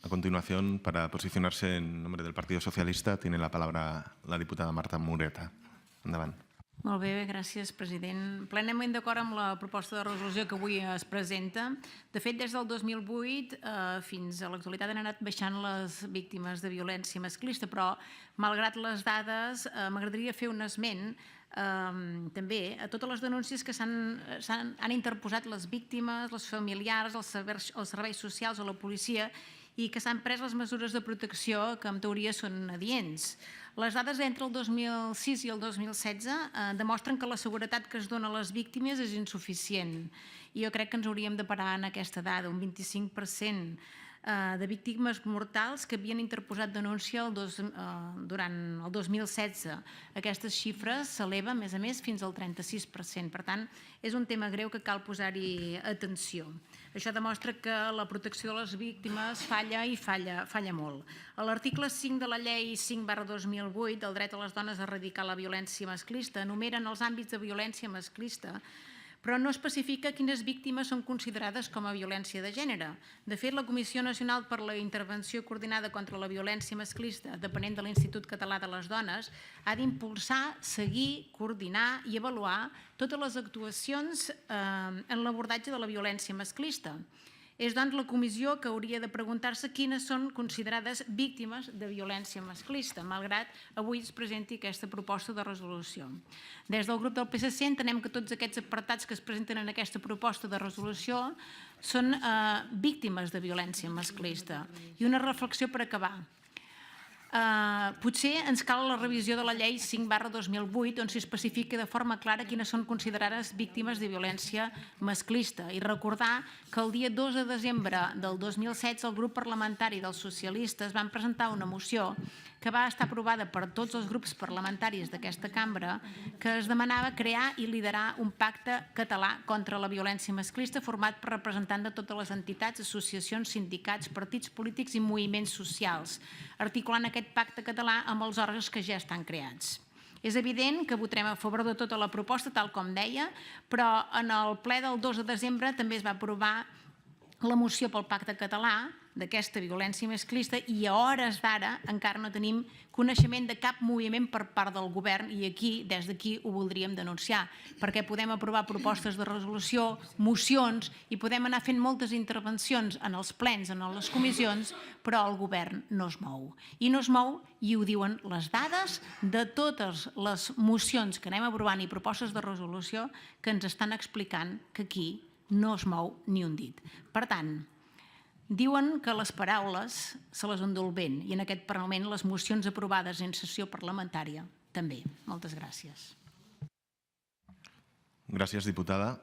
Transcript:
A continuación, para posicionarse en nombre del Partido Socialista, tiene la palabra la diputada Marta Moreta. Endavant. Molt bé, gràcies, president. Plenament d'acord amb la proposta de resolució que avui es presenta. De fet, des del 2008 fins a l'actualitat han anat baixant les víctimes de violència masclista, però, malgrat les dades, m'agradaria fer un esment també a totes les denúncies que han interposat les víctimes, les familiars, els serveis socials o la policia i que s'han pres les mesures de protecció que en teoria són adients. Les dades entre el 2006 i el 2016 demostren que la seguretat que es dona a les víctimes és insuficient i jo crec que ens hauríem de parar en aquesta dada, un 25% de víctimes mortals que havien interposat denúncia durant el 2016. Aquestes xifres s'eleven, a més, fins al 36%. Per tant, és un tema greu que cal posar-hi atenció. Això demostra que la protecció de les víctimes falla i falla molt. A l'article 5 de la llei 5/2008 del dret a les dones a erradicar la violència masclista enumeren els àmbits de violència masclista, però no especifica quines víctimes són considerades com a violència de gènere. De fet, la Comissió Nacional per la Intervenció Coordinada contra la Violència Masclista, depenent de l'Institut Català de les Dones, ha d'impulsar, seguir, coordinar i avaluar totes les actuacions en l'abordatge de la violència masclista. És, doncs, la comissió que hauria de preguntar-se quines són considerades víctimes de violència masclista, malgrat avui es presenti aquesta proposta de resolució. Des del grup del PSC entenem que tots aquests apartats que es presenten en aquesta proposta de resolució són víctimes de violència masclista. I una reflexió per acabar. Potser ens cal la revisió de la llei 5/2008 on s'especifica de forma clara quines són considerades víctimes de violència masclista i recordar que el dia 2 de desembre del 2016 el grup parlamentari dels socialistes van presentar una moció que va estar aprovada per tots els grups parlamentaris d'aquesta cambra que es demanava crear i liderar un pacte català contra la violència masclista format per representants de totes les entitats, associacions, sindicats, partits polítics i moviments socials, articulant aquest pacte català amb els òrgans que ja estan creats. És evident que votarem a favor de tota la proposta, tal com deia, però en el ple del 2 de desembre també es va aprovar la moció pel pacte català d'aquesta violència masclista i a hores d'ara encara no tenim coneixement de cap moviment per part del govern i aquí, des d'aquí, ho voldríem denunciar, perquè podem aprovar propostes de resolució, mocions i podem anar fent moltes intervencions en els plens, en les comissions, però el govern no es mou. I no es mou, i ho diuen les dades de totes les mocions que anem aprovant i propostes de resolució que ens estan explicant que aquí no es mou ni un dit. Per tant, diuen que les paraules se les endú el vent i en aquest Parlament les mocions aprovades en sessió parlamentària també. Moltes gràcies. Gràcies, diputada.